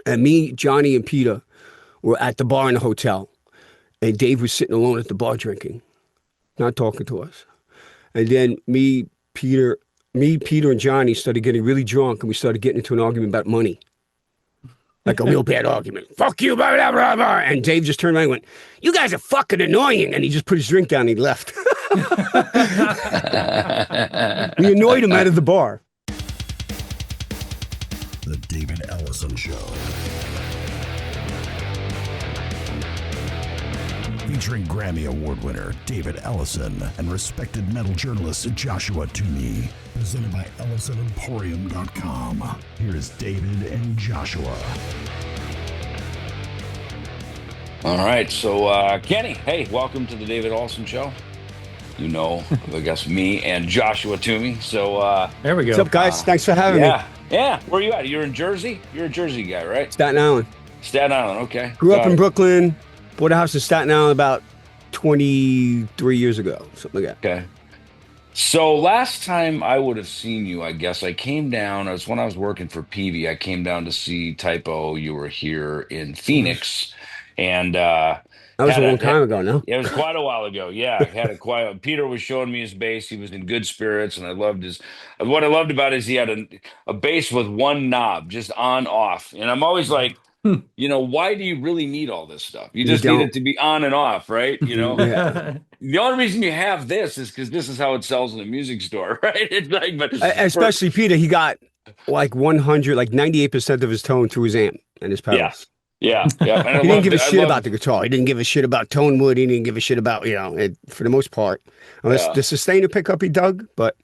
And me, Johnny, and Peter were at the bar in the hotel. And Dave was sitting alone at the bar drinking, not talking to us. And then Peter, and Johnny started getting really drunk, and we started getting into an argument about money. Like a real bad argument. Fuck you, blah, blah, blah, blah. And Dave just turned around and went, you guys are fucking annoying. And he just put his drink down and he left. We annoyed him out of the bar. The David Ellefson Show. Featuring Grammy Award winner David Ellefson and respected metal journalist Joshua Toomey. Presented by EllefsonEmporium.com. Here is David and Joshua. All right, so Kenny, hey, welcome to the David Ellefson Show. You know, I guess me and Joshua Toomey. So there we go. What's up, guys? Thanks for having me. Yeah. Where are you at? You're in Jersey? You're a Jersey guy, right? Staten Island. Staten Island, okay. Grew up in Brooklyn. Bought a house in Staten Island about 23 years ago, something like that. Okay. So last time I would have seen you, I guess I came down. It was when I was working for Peavy. I came down to see Typo. You were here in Phoenix, and that was a long time ago, no? It was quite a while ago. Yeah, Peter was showing me his bass. He was in good spirits, and I loved his. What I loved about it is he had a bass with one knob, just on off, and I'm always like. You know, why do you really need all this stuff? You just need it to be on and off, right? You know, The only reason you have this is because this is how it sells in the music store, right? It's like, but especially Peter, he got like 100, like 98% of his tone through his amp and his pedals. Yeah. He didn't give a shit about the guitar. He didn't give a shit about tone wood. He didn't give a shit about, for the most part, unless the sustainer pickup he dug, but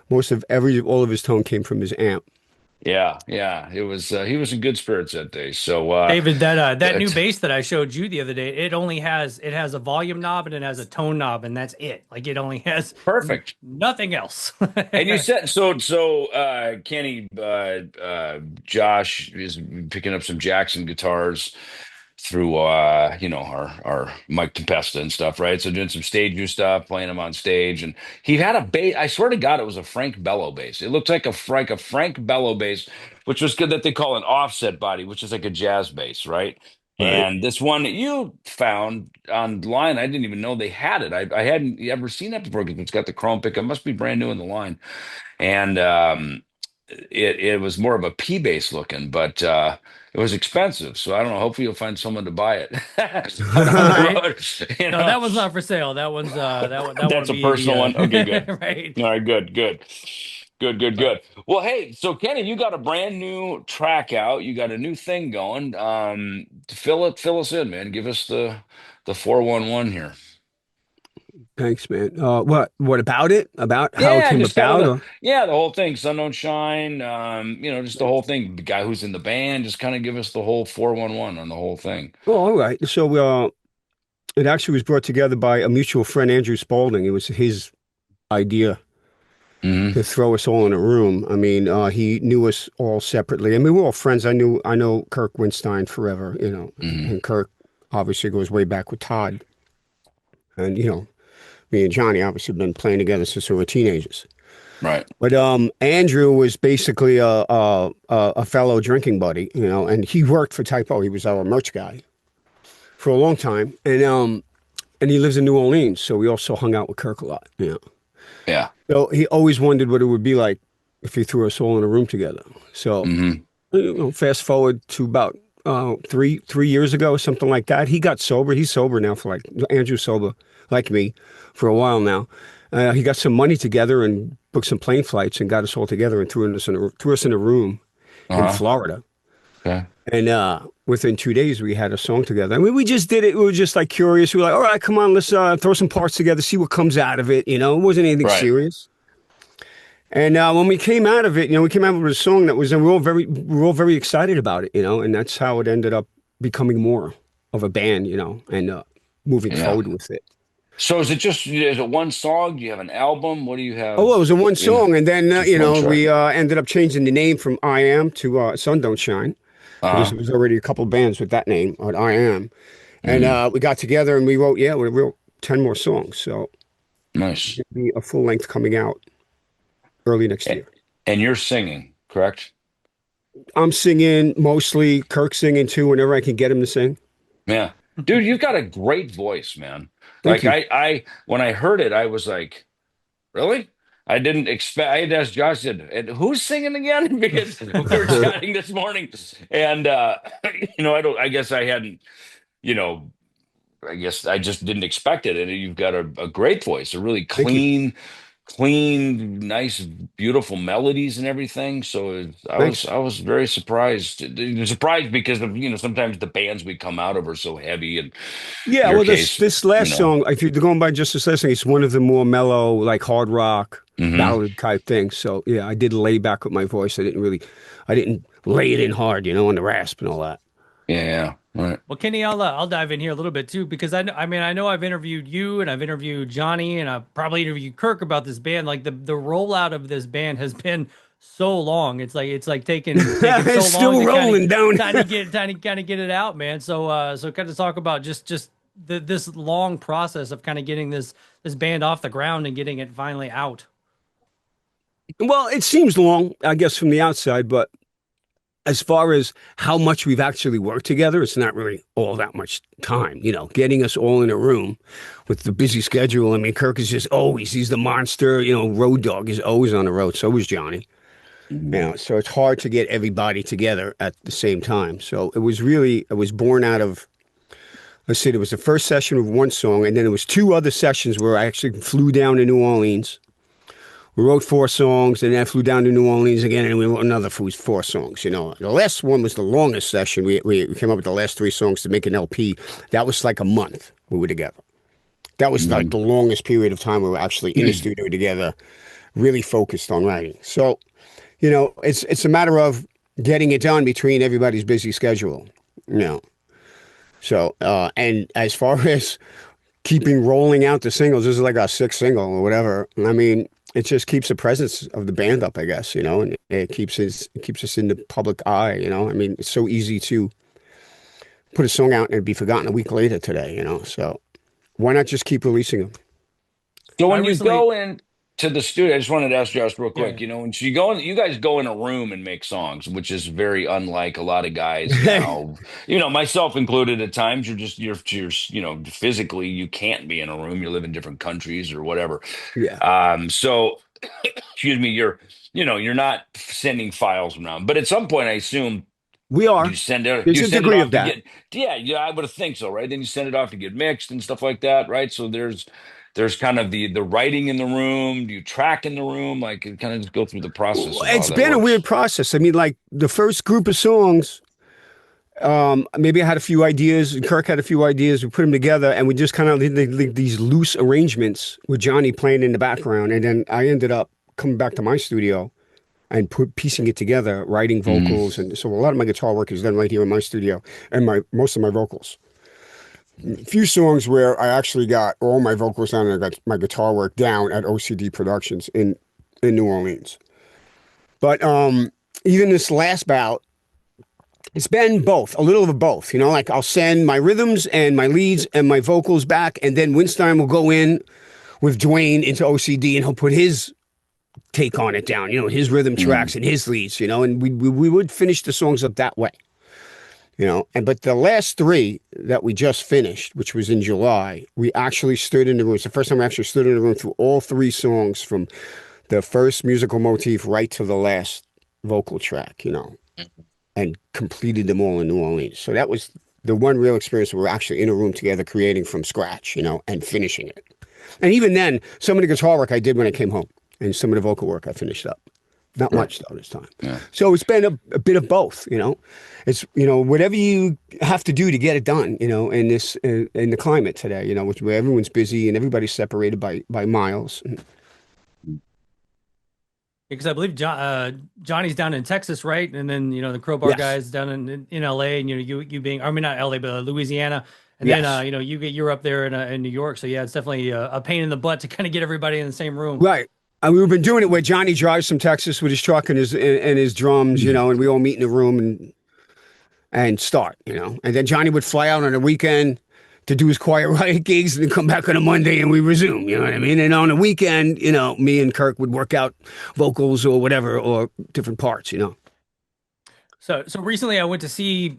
all of his tone came from his amp. Yeah. It was he was in good spirits that day. So David, that new bass that I showed you the other day, it has a volume knob and it has a tone knob, and that's it. Like it only has perfect nothing else. And you said so Kenny, Josh is picking up some Jackson guitars through our Mike Tempesta and stuff, right? So doing some stage new stuff, playing him on stage, and he had a bass. I swear to God, it was a Frank Bello bass. It looked like a Frank Bello bass, which was good that they call an offset body, which is like a jazz bass, right? And this one that you found online, I didn't even know they had it. I hadn't ever seen that before because it's got the chrome pickup. It must be brand new in the line, and it was more of a P bass looking, but it was expensive, so I don't know. Hopefully, you'll find someone to buy it. No, that one's not for sale. That one's that's a personal one. Okay, good. Right. All right, good. Well, hey, so Kenny, you got a brand new track out. You got a new thing going. Fill us in, man. Give us the 411 here. Thanks, man. What about it? About how it came about? The whole thing. Sun Don't Shine. Just the whole thing. The guy who's in the band. Just kind of give us the whole 411 on the whole thing. Oh, all right. So it actually was brought together by a mutual friend, Andrew Spalding. It was his idea to throw us all in a room. I mean, he knew us all separately. I mean, we're all friends. I know Kirk Windstein forever. And Kirk obviously goes way back with Todd, and me and Johnny obviously have been playing together since we were teenagers. Right. But Andrew was basically a fellow drinking buddy, and he worked for Typo. He was our merch guy for a long time. And he lives in New Orleans, so we also hung out with Kirk a lot. Yeah. So he always wondered what it would be like if he threw us all in a room together. So fast forward to about 3 years ago, something like that. He got sober. He's sober now Andrew's sober like me for a while now. He got some money together and booked some plane flights and got us all together and threw us in a room in Florida. Okay. And within 2 days, we had a song together. I mean, we just did it. We were just like curious. We were like, all right, come on, let's throw some parts together, see what comes out of it. It wasn't anything serious. And when we came out of it, we came out with a song that was, and we were all very excited about it, and that's how it ended up becoming more of a band, and moving forward with it. So is it one song? Do you have an album? What do you have? Oh, well, it was a one song, and then we ended up changing the name from I Am to Sun Don't Shine. There was already a couple bands with that name, I Am, and we got together and we wrote 10 more songs. So nice. It'll be a full length coming out early next year. And you're singing, correct? I'm singing mostly. Kirk singing too, whenever I can get him to sing. Yeah. Dude, you've got a great voice, man. Thank Like you. I when I heard it, I was like, really? I didn't expect. I had asked Josh, said, "And who's singing again?" Because we were chatting this morning, and I don't. I guess I hadn't. You know, I guess I just didn't expect it. And you've got a great voice, a really Thank you. clean, nice, beautiful melodies and everything. So Thanks. I was very surprised. Surprised because of sometimes the bands we come out of are so heavy, and Yeah, your well, this case, this you last know. song, if you're going by just this last thing, it's one of the more mellow, like hard rock Hmm. ballad type things. So yeah, I did lay back with my voice. I didn't lay it in hard, on the rasp and all that. Yeah, right. Well, Kenny, I'll dive in here a little bit too because I know I've interviewed you and I've interviewed Johnny and I've probably interviewed Kirk about this band. Like the rollout of this band has been so long. It's like taking It's so long still to rolling down. kind of get it out, man. So kind of talk about just this long process of kind of getting this band off the ground and getting it finally out. Well, it seems long, I guess, from the outside, but as far as how much we've actually worked together, it's not really all that much time, getting us all in a room with the busy schedule. I mean, Kirk is just always, he's the monster, road dog is always on the road. So is Johnny, so it's hard to get everybody together at the same time. So it was born out of, let's see, there was the first session with one song, and then there was two other sessions where I actually flew down to New Orleans. We wrote 4 songs, and then I flew down to New Orleans again, and we wrote another 4 songs. The last one was the longest session. We came up with the last 3 songs to make an LP. That was like a month we were together. That was like the longest period of time we were actually in the studio together, really focused on writing. So, it's a matter of getting it done between everybody's busy schedule. So, and as far as keeping rolling out the singles, this is like our 6th single or whatever. I mean, it just keeps the presence of the band up, I guess, and it keeps us in the public eye, I mean, it's so easy to put a song out and it'd be forgotten a week later today, so why not just keep releasing them? So I when you recently, go into the studio, I just wanted to ask Josh real yeah. quick. When you guys go in a room and make songs, which is very unlike a lot of guys now. Myself included. At times, you're physically you can't be in a room. You live in different countries or whatever. Yeah, So excuse me, you're not sending files around, but at some point, I assume we are. you There's a send it degree off of to that. get yeah, I would think so, right? Then you send it off to get mixed and stuff like that, right? So there's kind of the writing in the room. Do you track in the room? Like kind of just go through the process of how It's that been a weird works. process. I mean, like the first group of songs, maybe I had a few ideas and Kirk had a few ideas. We put them together and we just kind of did these loose arrangements with Johnny playing in the background. And then I ended up coming back to my studio and piecing it together, writing Mm, vocals. And so a lot of my guitar work is done right here in my studio and most of my vocals. A few songs where I actually got all my vocals down and I got my guitar work down at OCD Productions in New Orleans. But even this last bout, it's been both, a little of both. Like I'll send my rhythms and my leads and my vocals back, and then Windstein will go in with Dwayne into OCD and he'll put his take on it down, his rhythm mm, tracks and his leads, and we would finish the songs up that way, but the last 3 that we just finished, which was in July, we actually stood in the room. It's the first time we actually stood in the room through all 3 songs from the first musical motif right to the last vocal track, and completed them all in New Orleans. So that was the one real experience where we're actually in a room together creating from scratch, and finishing it. And even then, some of the guitar work I did when I came home, and some of the vocal work I finished up. Not sure. much though this time. Yeah. So it's been a bit of both, It's whatever you have to do to get it done, in this in the climate today, where everyone's busy and everybody's separated by miles. Because I believe Johnny's down in Texas, right? And then the Crowbar Yes. guys down in LA, and you being, I mean, not LA, but Louisiana, and Yes. then you're up there in New York. So yeah, it's definitely a pain in the butt to kind of get everybody in the same room. Right. And we've been doing it where Johnny drives from Texas with his truck and his drums, and we all meet in a room and start, and then Johnny would fly out on a weekend to do his Quiet Riot gigs and then come back on a Monday and we resume, you know what I mean? And on a weekend, me and Kirk would work out vocals or whatever, or different parts, So recently I went to see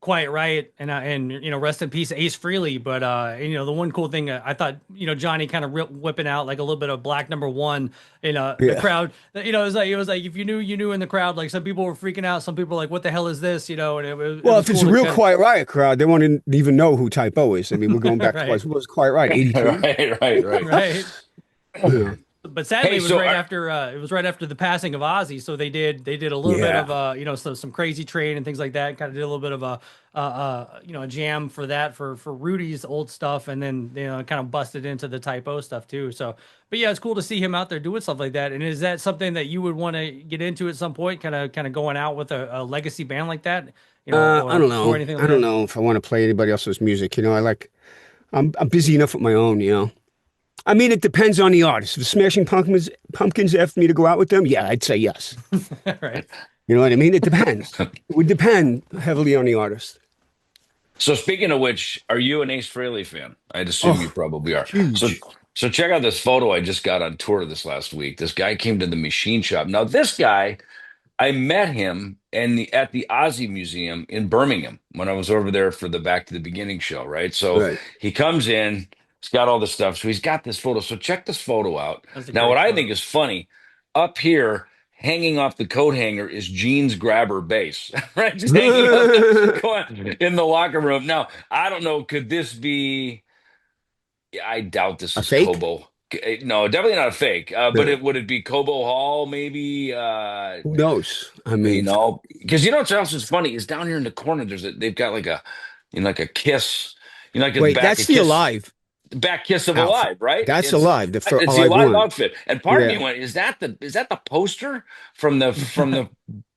Quiet Riot and you know, rest in peace Ace Frehley, but you know, the one cool thing I thought, you know, Johnny kind of whipping out like a little bit of Black Number One in the Yeah. crowd. You know, it was like if you knew, you knew in the crowd. Like some people were freaking out, some people were like, what the hell is this? You know, and it Well, was if it's cool a to real kind Quiet Riot crowd, they won't even know who Type O is. I mean, we're going back to right, what was Quiet Riot, 83? Right. right. Yeah. But sadly, Hey, it was so right after it was right after the passing of Ozzy. So they did a little bit Yeah. of you know, some Crazy Train and things like that. Kind of did a little bit of a you know, a jam for that for Rudy's old stuff, and then you know, kind of busted into the Type O stuff too. So, but yeah, it's cool to see him out there doing stuff like that. And is that something that you would want to get into at some point? Kind of going out with a legacy band like that, you know, I don't or know. anything like I don't that? know if I want to play anybody else's music. You know, I'm busy enough with my own, you know. I mean, it depends on the artist. If Smashing Pumpkins asked me to go out with them, yeah, I'd say yes. Right. You know what I mean? It depends. It would depend heavily on the artist. So speaking of which, are you an Ace Frehley fan? I'd assume you Oh, probably are. So huge. so check out this photo I just got on tour this last week. This guy came to the machine shop. Now this guy, I met him at the Ozzy Museum in Birmingham when I was over there for the Back to the Beginning show, right? So Right. he comes in, he's got all this stuff. So he's got this photo. So check this photo out. That's a Now, what great I think photo. is funny, up here, hanging off the coat hanger is Gene's grabber bass, right? Just hanging up in the locker room. Now, I don't know, could this be? I doubt this A is fake? Kobo. No, definitely not a fake. But Yeah. it would it be Kobo Hall? Maybe. Who knows? I You mean, know, because you know what else is funny is down here in the corner. They've got like a, you know, like a Kiss, you know, like a wait, back that's a the Kiss, Alive back Kiss of outfit. Alive, right? That's Alive, the It's the Alive Alive one. outfit. And part of me Yeah. went, is that the poster from the Oh from the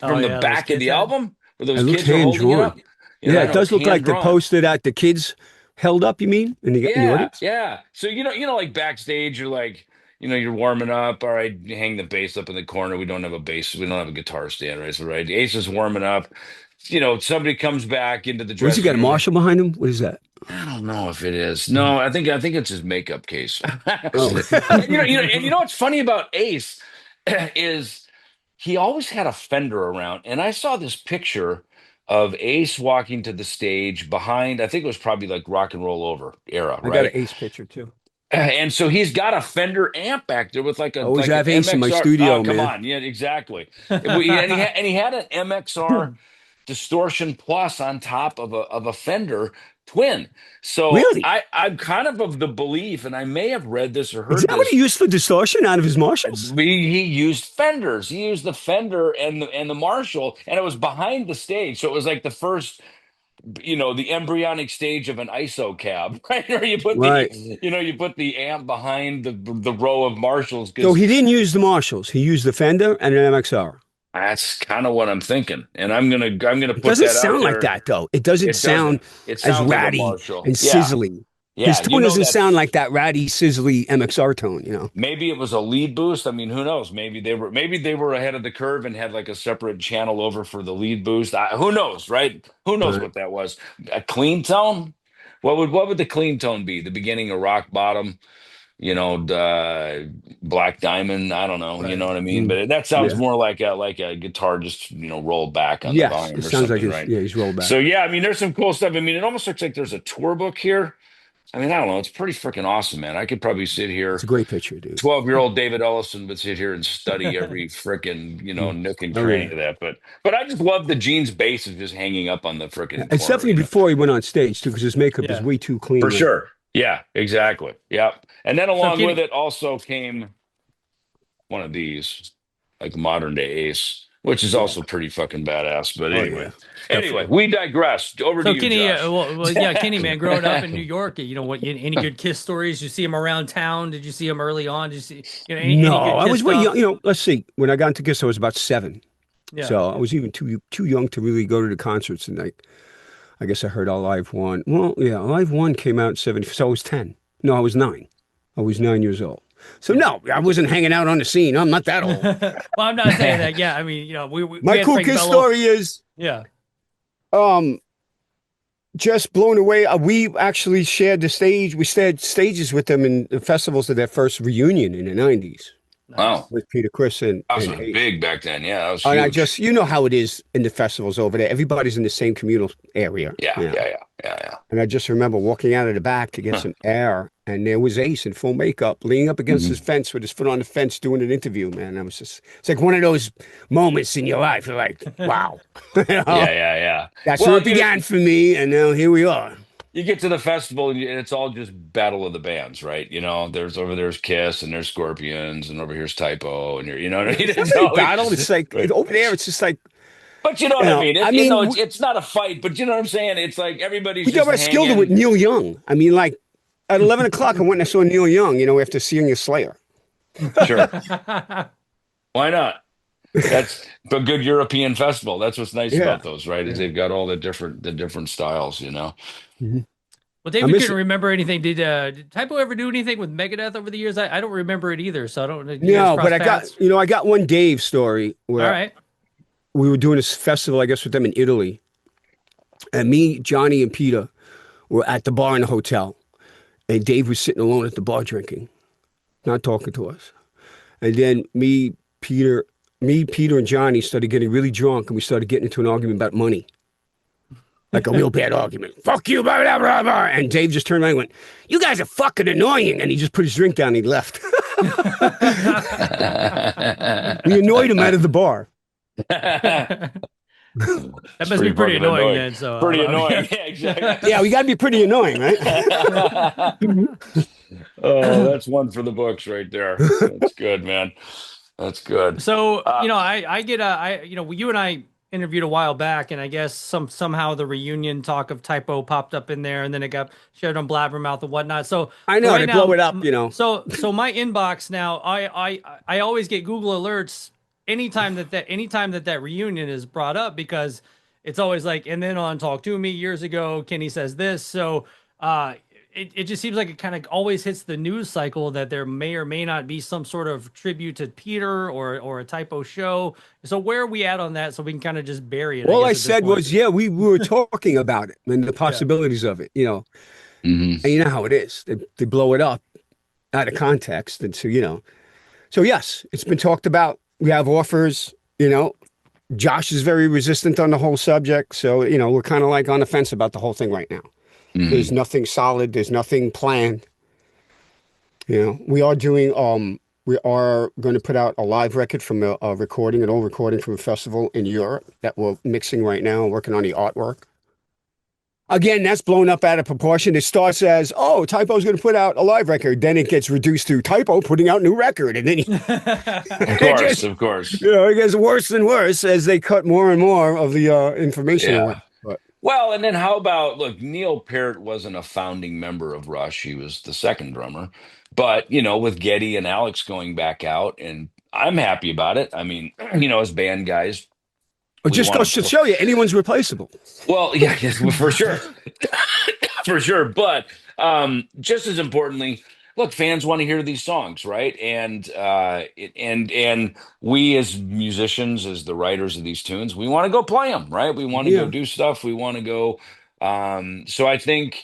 yeah, those back of kids the had. album where It those looks kids are hand holding it drawn. up? You know, Yeah, I it know it's does look hand like the drawn. poster that the kids held up, you mean, in the Yeah, audience? yeah. So like backstage, you're like, you're warming up. All right, you hang the bass up in the corner. We don't have a bass. We don't have a guitar stand, right? So right, Ace is warming up. Somebody comes back into the What's he dressing got, a room. Marshall behind him? What is that? I don't know if it is. No, I think it's his makeup case. Oh. And you know what's funny about Ace is he always had a Fender around, and I saw this picture of Ace walking to the stage behind. I think it was probably like Rock and Roll Over era, I got an right? Ace picture too. And so he's got a Fender amp back there with like I a always like an have Ace in my MXR. Oh, studio, come man. on, yeah, exactly. And he had an MXR distortion plus on top of a Fender twin. So Really? I'm kind of the belief, and I may have read this or Is heard that what he this. used for distortion out of his Marshalls? He used Fenders. He used the Fender and the Marshall, and it was behind the stage. So it was like the first, the embryonic stage of an ISO cab, right? Or Right. you put the amp behind the row of Marshalls So because he didn't use the Marshalls. He used the Fender and an MXR. that's kind of what I'm thinking, and I'm gonna It put doesn't that out sound like there. that, though. It doesn't It sound doesn't. It as sounds like a ratty Marshall. and Yeah, sizzling. His yeah. tone doesn't sound like that ratty, sizzly MXR tone, you know? Maybe it was a lead boost. I mean, who knows? Maybe they were ahead of the curve and had like a separate channel over for the lead boost. Who knows, right? Who knows Right. what that was? A clean tone? What would the clean tone be? The beginning of Rock Bottom, Black Diamond. I don't know. You Right. know what I mean? But that sounds Yeah. more like a guitar just rolled back on the Yes. It volume or sounds like something, right? he's rolled back. So yeah, I mean, there's some cool stuff. I mean, it almost looks like there's a tour book here. I mean, I don't know. It's pretty freaking awesome, man. I could probably sit It's here. a great picture, dude. 12-year-old David Ellefson would sit here and study every frickin', nook and Oh, cranny yeah. of that. But I just love the jeans bass is just hanging up on the frickin' It's corner, definitely before he went on stage, too, because his makeup is Yeah. way too clean. For Right? sure. Yeah, exactly. Yep. And then So along with Kenny, it also came one of these, like modern day Ace, which is Yeah. also pretty fucking badass. But Oh, anyway, yeah. anyway, Definitely. we digress. Over to so you, Kenny, Josh. yeah, Kenny, man, growing up in New York, any good Kiss stories? Did you see him around town? Did you see him early on? Did you see, any No, good I Kiss was way stuff? young. Let's see. When I got into Kiss, I was about 7. Yeah. So I was even too young to really go to the concerts. And I guess I heard Alive One. Well, yeah, Alive One came out in 70. So I was 10. No, I was 9. I was 9 years old. So no, I wasn't hanging out on the scene. I'm not that old. Well, I'm not saying that. Yeah, I mean, we My had cool Frank Kiss Bello. story is Yeah. just blown away. We actually shared the stage. We shared stages with them in the festivals of their first reunion in the 90s. Wow. with Peter, Chris, That and was Ace. big back then. Yeah, that was And I huge. just, you know how it is in the festivals over there. Everybody's in the same communal area, Yeah, you know. yeah, yeah, yeah, And I just remember walking out of the back to get yeah. some air, and there was Ace in full makeup, leaning up against his fence with his foot on the fence doing an interview, man. I was just, it's like one of those moments in your life. You're like, wow. You know? Yeah, yeah, yeah. That's where Well, it began for me, and now here we are. you get to the festival and it's all just battle of the bands, right? There's Kiss and there's Scorpions and over here's Typo and you know what I mean? It's not It's really always battle. It's like right. over there, it's just like, But you know you what I know, mean? I mean, It's not a fight, but you know what I'm saying? It's like everybody's we got just about skilled with hanging. Neil Young. I mean, like at 11 o'clock, I went and I saw Neil Young, you know, after seeing your Slayer. Sure. Why not? That's a good European festival. That's what's nice Yeah. about those, right? Is Yeah. they've got all the different styles, you know. Mhm. Well, I David miss couldn't it. remember anything. Did Typo ever do anything with Megadeth over the years? I don't remember it either. So I don't. You guys No, cross but paths? I got one Dave story All where right. we were doing this festival, I guess, with them in Italy. And me, Johnny, and Peter were at the bar in the hotel. And Dave was sitting alone at the bar drinking, not talking to us. And then Peter, and Johnny started getting really drunk, and we started getting into an argument about money. Like a real bad argument. Fuck you, blah, blah, blah, blah. And Dave just turned around and went, "You guys are fucking annoying." And he just put his drink down and he left. We annoyed him out of the bar. That It's must be pretty fucking annoying then. So Pretty I mean, annoying. Yeah, exactly. Yeah, we got to be pretty annoying, right? Oh, that's one for the books right there. That's good, man. That's good. So Uh, I get you and I interviewed a while back, and I guess somehow the reunion talk of Typo popped up in there, and then it got shared on Blabbermouth and whatnot. So I know, right they now, blow it up, you know. So my inbox now, I always get Google alerts anytime that reunion is brought up, because it's always like, and then on Talk to Me years ago, Kenny says this. So it just seems like it kind of always hits the news cycle that there may or may not be some sort of tribute to Peter or a Typo show. So where are we at on that? So we can kind of just bury it. All guess, I at this said point. was, yeah, we were talking about it and the possibilities of it, you know. mhm. And you know how it is. They blow it up out of context. And so, you know. So, yes, it's been talked about. We have offers, you know. Josh is very resistant on the whole subject. So, you know, we're kind of like on the fence about the whole thing right now. There's nothing solid. There's nothing planned. You know, we are going to put out a live record from an old recording from a festival in Europe that we're mixing right now and working on the artwork. Again, that's blown up out of proportion. It starts as, oh, Typo's going to put out a live record. Then it gets reduced to Typo putting out a new record. And then Of course. you know, it gets worse and worse as they cut more and more of the information away. Yeah. But Well, and then how about, look, Neil Peart wasn't a founding member of Rush. He was the second drummer. But, with Geddy and Alex going back out, and I'm happy about it. I mean, as band guys, it we just want goes to show you anyone's replaceable. well, yeah, yes, for sure. For sure. But just as importantly, look, fans want to hear these songs, right? And we as musicians, as the writers of these tunes, we want to go play them, right? We want to go Yeah. do stuff. We want to go. So I think,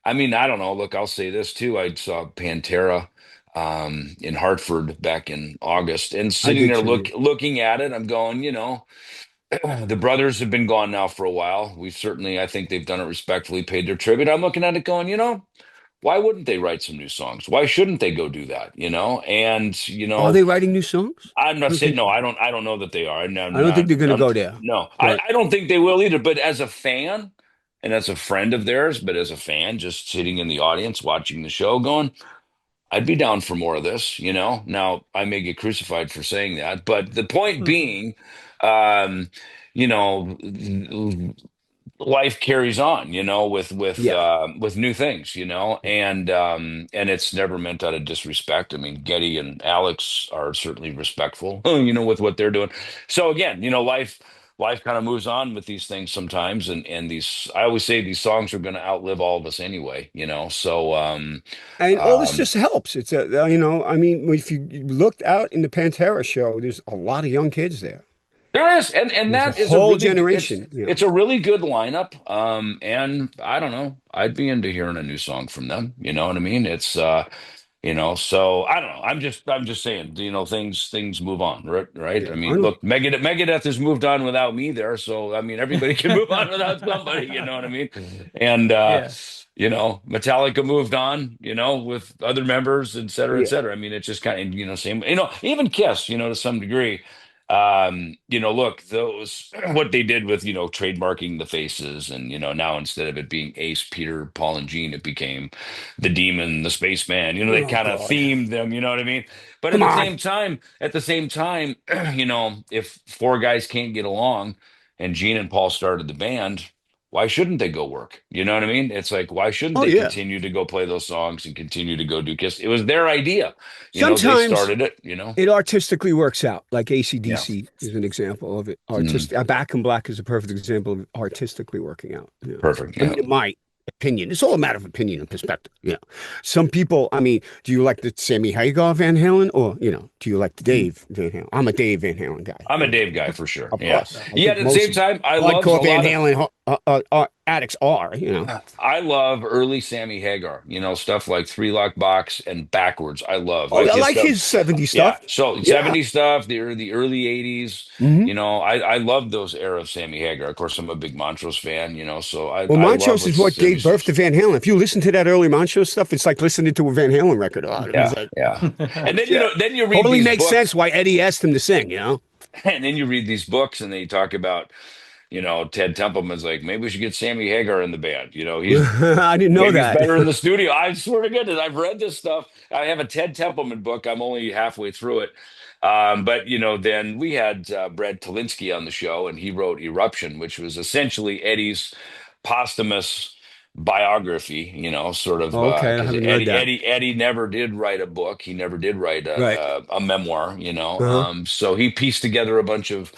I mean, I don't know. Look, I'll say this too. I saw Pantera in Hartford back in August, and sitting did there too. looking at it, I'm going, the brothers have been gone now for a while. We've certainly, I think they've done it respectfully, paid their tribute. I'm looking at it going, why wouldn't they write some new songs? Why shouldn't they go do that? And Are they writing new songs? I'm not don't saying think no. so. I don't know that they are. No, I don't think they're going to I'm, go there. no, But I don't think they will either. But as a fan and as a friend of theirs, but as a fan, just sitting in the audience watching the show, going, I'd be down for more of this. Now I may get crucified for saying that, but the point being, um, you know life carries on, yeah, with new things, and it's never meant out of disrespect. I mean, Geddy and Alex are certainly respectful, with what they're doing. So again, life kind of moves on with these things sometimes, and these, I always say, these songs are going to outlive all of us anyway, so and all this um just helps. It's I mean, if you looked out in the Pantera show, there's a lot of young kids there. there is, and There's a that is a whole really generation. it's a really good lineup. And I don't know, I'd be into hearing a new song from them. You know what I mean? It's So I don't know. I'm just saying, things move on, right? Yeah, I I mean, know. look, Megadeth has moved on without me there, so I mean, everybody can move on without somebody, you know what I mean? And Yeah. Metallica moved on, with other members, et cetera, et Yeah. cetera. I mean, it's just kind of, same, even Kiss, to some degree. Look, those what they did with, trademarking the faces, and now instead of it being Ace, Peter, Paul, and Gene, it became the Demon, the Spaceman. They Oh kind of God. themed them, you know what I mean? But Come on. at the same time, if four guys can't get along and Gene and Paul started the band, why shouldn't they go work? You know what I mean? It's like, why shouldn't Oh they yeah. continue to go play those songs and continue to go do Kiss? It was their idea. They Sometimes started it, it artistically works out. Like Yeah. AC/DC is an example of it. Mhm. Back in Black is a perfect example of artistically working out. Perfect. I Yeah. mean, in my opinion, it's all a matter of opinion and perspective. Some people, I mean, do you like the Sammy Hagar Van Halen, or do you like the Dave Van Halen? I'm a Dave Van Halen guy. I'm a Dave guy for sure. Of Yeah. course. I Yeah. think At the most same time, I love a hardcore Van lot of. Halen addicts are. I love early Sammy Hagar, stuff like Three Lock Box and Backwards. I love Oh, like I his like stuff. his 70s Yeah. stuff. So Yeah. 70s stuff, the early 80s, hmm I love those era of Sammy Hagar. Of course, I'm a big Montrose fan, so Well, I love Montrose what is what Sammy gave birth to says. Van Halen. If you listen to that early Montrose stuff, it's like listening to a Van Halen record. It was Yeah, like, yeah. And then shit. then you read Totally these makes sense books, why Eddie asked him to sing. and then you read these books, and they talk about, Ted Templeman's like, maybe we should get Sammy Hagar in the band. He's I didn't know maybe he's that. better in the studio. I swear to goodness, I've read this stuff. I have a Ted Templeman book. I'm only halfway through it. But then we had Brad Talinsky on the show, and he wrote Eruption, which was essentially Eddie's posthumous biography. Sort of Oh, okay, I because haven't read that. Eddie never did write a book. He never did write Right. a memoir. Uh-huh. So he pieced together a bunch of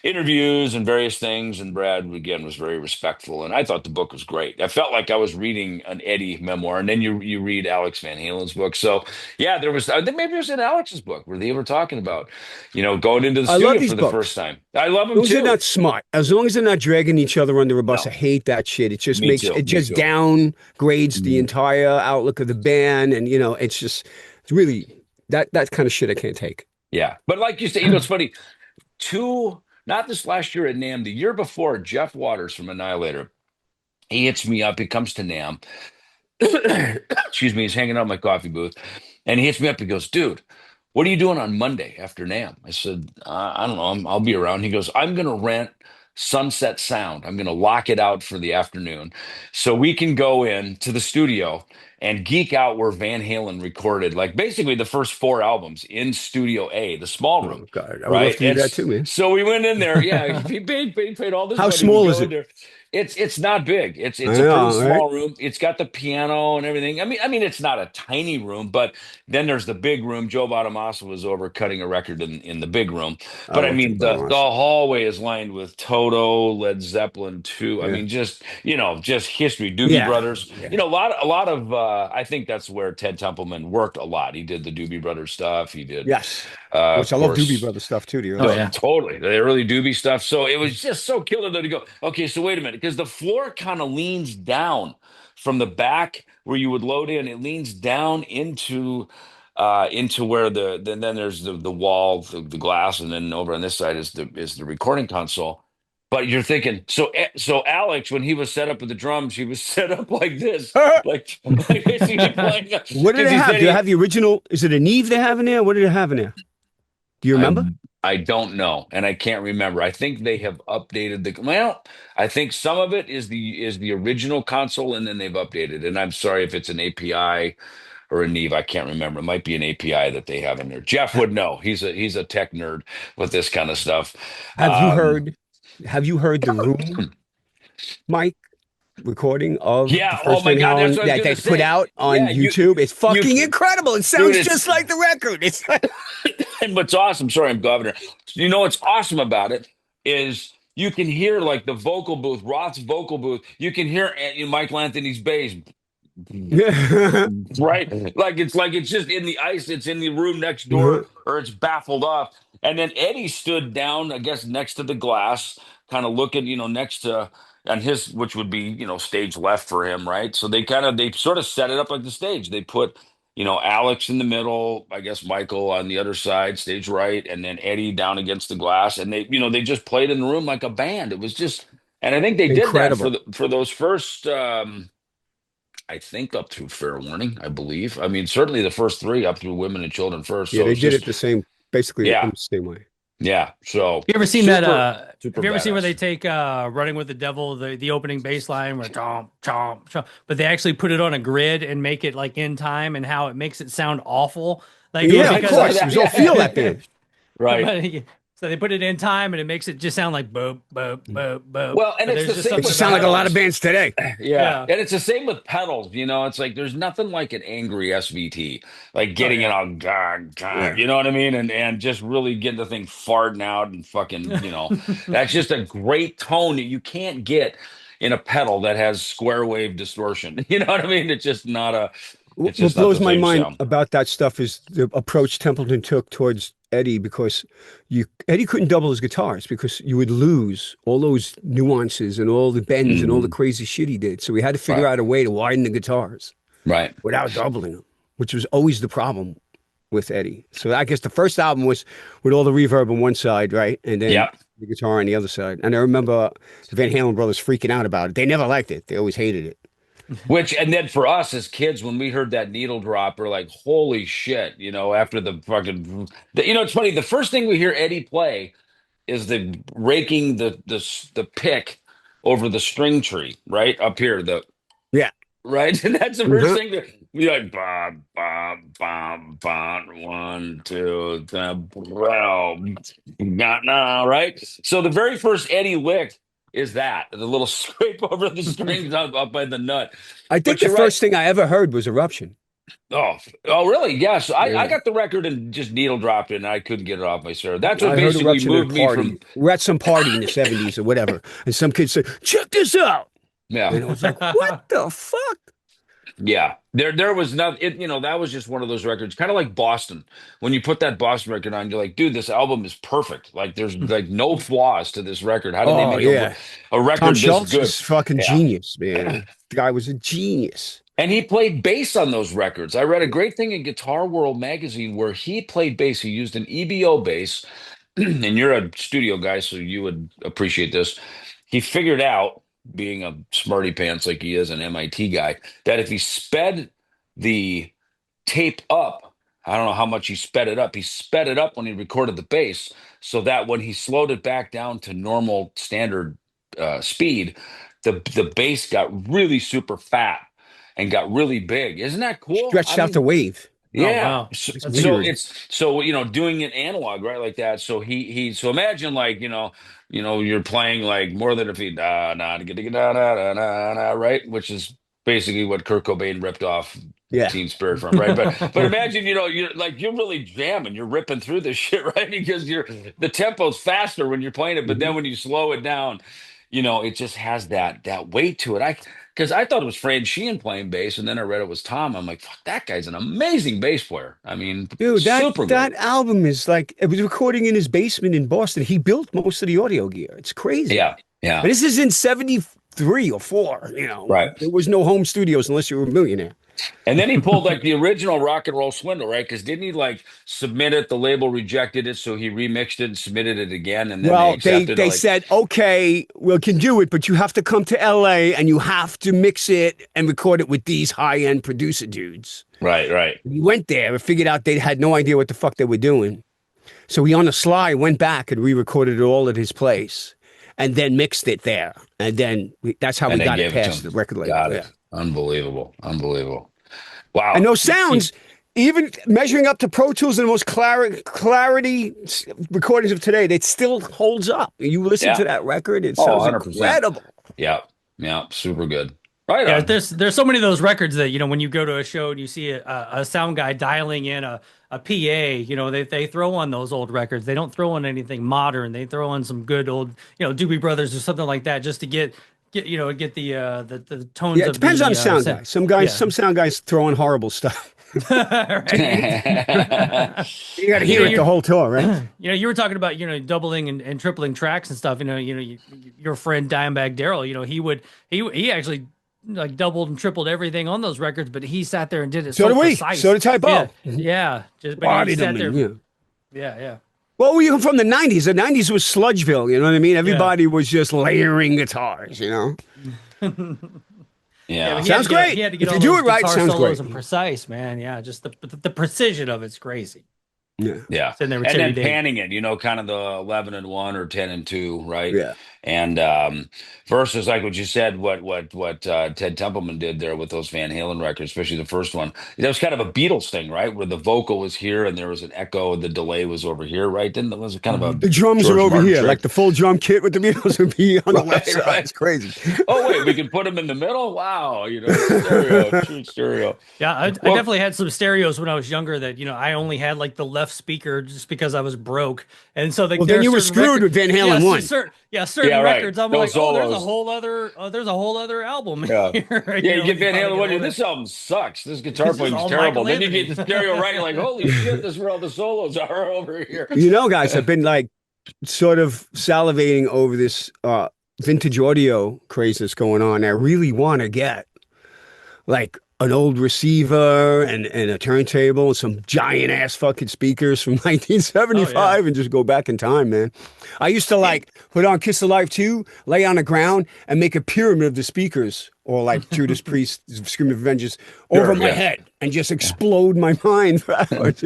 interviews and various things. And Brad, again, was very respectful. And I thought the book was great. I felt like I was reading an Eddie memoir. And then you read Alex Van Halen's book. So, yeah, there was, I think maybe it was in Alex's book where they were talking about, going into the I love studio these for the books. first time. I love As them long as they're too. not smart, as long as they're not dragging each other under a bus, I No, hate that shit. It just me makes too. it Me just too. downgrades the Mhm. entire outlook of the band, and it's really that kind of shit I can't take. Yeah. But like you said, it's funny. Not this last year at NAMM, the year before, Jeff Waters from Annihilator, he hits me up. He comes to NAMM. Excuse me. He's hanging out in my coffee booth, and he hits me up. He goes, "Dude, what are you doing on Monday after NAMM?" I said, "I don't know. I'll be around." He goes, "I'm going to rent Sunset Sound. I'm going to lock it out for the afternoon so we can go in to the studio and geek out where Van Halen recorded, like basically the first four albums in Studio A, the small room." Oh God, I would love Right. to do that too, man. So we went in there. Yeah. He paid all this How money. We small is go in it? there. It's not big. It's I a pretty know, right? small room. It's got the piano and everything. I mean, it's not a tiny room, but then there's the big room. Joe Bonamassa was over cutting a record in the big room. I But I love Joe mean, the Bonamassa. hallway is lined with Toto, Led Zeppelin too. I Yeah, mean, just history. Doobie yeah, Brothers. yeah. A lot of. I think that's where Ted Templeman worked a lot. He did the Doobie Brothers stuff. He did, Yes. of Which I love Doobie course. Brothers stuff too. The Oh early yeah. stuff. Totally. The early Doobie stuff. So it was just so killer though to go, okay, so wait a minute, because the floor kind of leans down from the back where you would load in. It leans down into where then there's the wall, the glass, and then over on this side is the recording console. But you're thinking, so Alex, when he was set up with the drums, he was set up like this, like basically playing What do because they he have? said Do they have the original? Is it a Neve they have in there? What do they have in there? Do you I remember? I don't know, and I can't remember. I think they have updated I think some of it is the original console, and then they've updated. And I'm sorry if it's an API or a Neve. I can't remember. It might be an API that they have in there. Jeff would know. He's a tech nerd with this kind of stuff. Have you Um, heard? Have you heard the Room, Mike, recording of the yeah. Oh first my Van God, that's Halen what I was that gonna they put say. out on Yeah, YouTube? It's you, fucking incredible. It dude. sounds just like the record. It's like, And what's awesome. Sorry, I'm governor. What's awesome about it is you can hear like the vocal booth, Roth's vocal booth. You can hear Michael Anthony's bass. Right? Like it's just in the ice, it's in the room next door, or it's baffled off. And then Eddie stood down, I guess, next to the glass, kind of looking, next to and his, which would be, stage left for him, right? So they sort of set it up like the stage. They put, Alex in the middle, I guess Michael on the other side, stage right, and then Eddie down against the glass. And they just played in the room like a band. It was just, and I think they did that Incredible. for those first, I think up through Fair Warning, I believe. I mean, certainly the first three up through Women and Children first. Yeah, So they it's did it just, the same, basically yeah, the same way. yeah. So You ever seen super, that? super Have you ever seen where they badass. take "Running with the Devil" the opening bass line where chomp chomp chomp, but they actually put it on a grid and make it like in time, and how it makes it sound awful, like Yeah, of I saw course. It that. was all feel that Yeah. band. Right. but so they put it in time and it makes it just sound like boop boop boop boop. Well, and But it's there's the just same It with just something sounds like a about lot it. of bands today. Yeah. Yeah. And it's the same with pedals. It's like there's nothing like an angry SVT, like Oh getting it yeah. all god, Yeah. you know what I mean? And just really getting the thing farting out and fucking, that's just a great tone that you can't get in a pedal that has square wave distortion. You know what I mean? It's What just not blows the my same mind sound. about that stuff is the approach Templeton took towards Eddie, because Eddie couldn't double his guitars because you would lose all those nuances and all the bends and all the Mhm. crazy shit he did. So we had to figure Right. out a way to widen the guitars Right. without doubling them, which was always the problem with Eddie. So I guess the first album was with all the reverb on one side, right? And then Yeah. the guitar on the other side. And I remember the Van Halen brothers freaking out about it. They never liked it. They always hated it. And then for us as kids, when we heard that needle drop, we're like, holy shit, after the fucking, it's funny. The first thing we hear Eddie play is the raking the pick over the string tree, right up here, Yeah. right, and that's the first Mhm. thing that we like, bam, bam, bam, bam, 1, 2, 3, well, not now, right. So the very first Eddie lick is that the little scrape over the strings up by the nut. I think But the you're right. first thing I ever heard was Eruption. Oh, really? Yes. I Yeah. got the record and just needle dropped it, and I couldn't get it off my server. That's what I heard basically Eruption at a moved me party. from, We're at some party in the 70s or whatever. And some kid said, check this out. yeah. And I was like, what the fuck? Yeah, there was nothing. That was just one of those records, kind of like Boston. When you put that Boston record on, you're like, dude, this album is perfect. Like, there's like no flaws to this record. How did they Oh, make yeah. a Tom record this Schultz good? was fucking Yeah, genius, man. The guy was a genius. and he played bass on those records. I read a great thing in Guitar World magazine where he played bass. He used an EBO bass, and you're a studio guy, so you would appreciate this. He figured out, being a smarty pants like he is, an MIT guy, that if he sped the tape up. I don't know how much he sped it up. He sped it up when he recorded the bass, so that when he slowed it back down to normal standard speed, the bass got really super fat and got really big. Isn't that cool? I Stretched out the mean, wave. Oh yeah. wow. So, It's That's so weird. it's so doing it analog, right, like that. So so imagine like you're playing like more than a feet da da da da da da da da, right, which is basically what Kurt Cobain ripped off Yeah. Teen Spirit from, right? But imagine you're really jamming, you're ripping through this shit, right? Because the tempo's faster when you're playing it, but then Mhm. when you slow it down, it just has that weight to it. Because I thought it was Fran Sheehan playing bass, and then I read it was Tom. I'm like, fuck, that guy's an amazing bass player. I mean, Dude, super that good. album is like, it was recording in his basement in Boston. He built most of the audio gear. It's crazy. Yeah, yeah, And this is in 73 or 4, you know. right. There was no home studios unless you were a millionaire. And then he pulled like the original Rock and Roll Swindle, right? Because didn't he like submit it? The label rejected it, so he remixed it and submitted it again, and then they Well, accepted it. they Like, said, okay, we can do it, but you have to come to LA and you have to mix it and record it with these high-end producer dudes. right, right. We went there and figured out they had no idea what the fuck they were doing. So we on the sly went back and re-recorded it all at his place and then mixed it there. And then that's how And we they got it gave it to past the him. record label. Got Yeah. it. Unbelievable, unbelievable. And Wow. those sounds, even measuring up to Pro Tools and the most clarity recordings of today, it still holds up. You listen Yeah. to that record, it Oh, sounds 100%. incredible. Yeah, yeah, super good. Right Yeah, on. there's so many of those records that when you go to a show and you see a sound guy dialing in a PA, they throw on those old records. They don't throw on anything modern. They throw on some good old Doobie Brothers or something like that just to get the tones. Yeah, it of depends the, on the sound guy. Some sound guys throw on horrible stuff. Right. You got to hear it the whole tour, right? You were talking about doubling and tripling tracks and stuff. Your friend Dimebag Darrell, he actually like doubled and tripled everything on those records, but he sat there and did it So did we. precise. So did Typo. Yeah, yeah. Just but he sat there. Yeah. Yeah. Well, we were from the 90s. The 90s was Sludgeville, you know what I mean? Everybody was just layering guitars, you know? Yeah. Sounds great. He had to get If all you do those it right, guitar sounds solos great. and precise, man. Yeah, just the precision of it's crazy. Yeah. Sitting there with And Terry then Davis. panning it, kind of the 11-1 or 10-2, right? Yeah. And versus like what you said, what Ted Templeman did there with those Van Halen records, especially the first one. That was kind of a Beatles thing, right? Where the vocal was here and there was an echo, the delay was over here, right? Didn't it was kind of a The drums George are over Martin here, trick. like the full drum kit with the Beatles would be on the left side. Right. It's crazy. Oh wait, we can put them in the middle. Wow, stereo, true stereo. Yeah, I definitely had some stereos when I was younger that, I only had like the left speaker just because I was broke. And so Well, then you were screwed with Van Halen 1. Certain Yeah, right. records. I'm Those like, oh, there's a solos. whole other album. Yeah. Here. Yeah, you get Van Halen one. This This album sucks. This guitar This is playing is all terrible. Michael Then you Anthony. get the stereo right. You're like, holy shit, this is where all the solos are over here. You know, guys, I've been like sort of salivating over this vintage audio craze that's going on. I really want to get like an old receiver and a turntable and some giant ass fucking speakers from 1975 and just go back in time, man. I used to like put on Kiss Alive 2, lay on the ground and make a pyramid of the speakers, or like Judas Priest, Scream of Vengeance, over my head and just explode my mind for hours,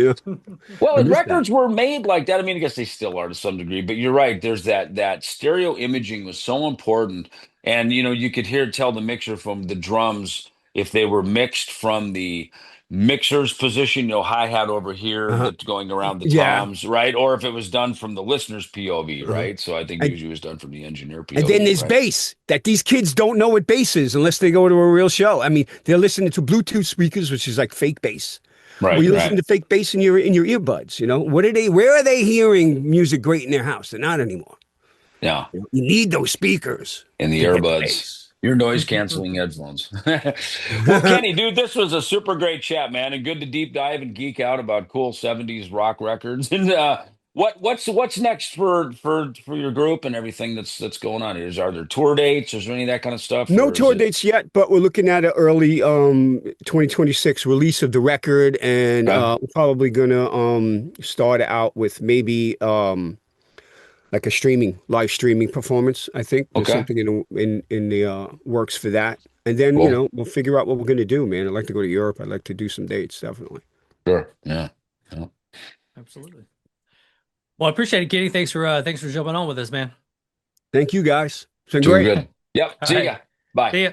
Well, and records were made like that. I mean, I guess they still are to some degree, but you're right. There's that stereo imaging was so important. And, you could tell the mixer from the drums if they were mixed from the mixer's position, hi-hat over here, that's going around the toms, right? Or if it was done from the listener's POV, right? So I think usually it was done from the engineer POV. And then there's bass, that these kids don't know what bass is unless they go to a real show. I mean, they're listening to Bluetooth speakers, which is like fake bass. Right. Well, you listen to fake bass in your earbuds, where are they hearing music great in their house? They're not anymore. Yeah. You need those speakers. In the earbuds. Your noise canceling headphones. Well, Kenny, dude, this was a super great chat, man, and good to deep dive and geek out about cool 70s rock records. And what's next for your group and everything that's going on? Are there tour dates? Is there any of that kind of stuff? No tour dates yet, but we're looking at an early 2026 release of the record, and we're probably gonna start out with maybe like a live streaming performance. I think there's something in the works for that. And then, we'll figure out what we're going to do, man. I'd like to go to Europe. I'd like to do some dates, definitely. Sure. Yeah. Absolutely. Well, I appreciate it, Kenny. Thanks for jumping on with us, man. Thank you, guys. It's been Doing great. good. Yep. See ya. Bye. See ya.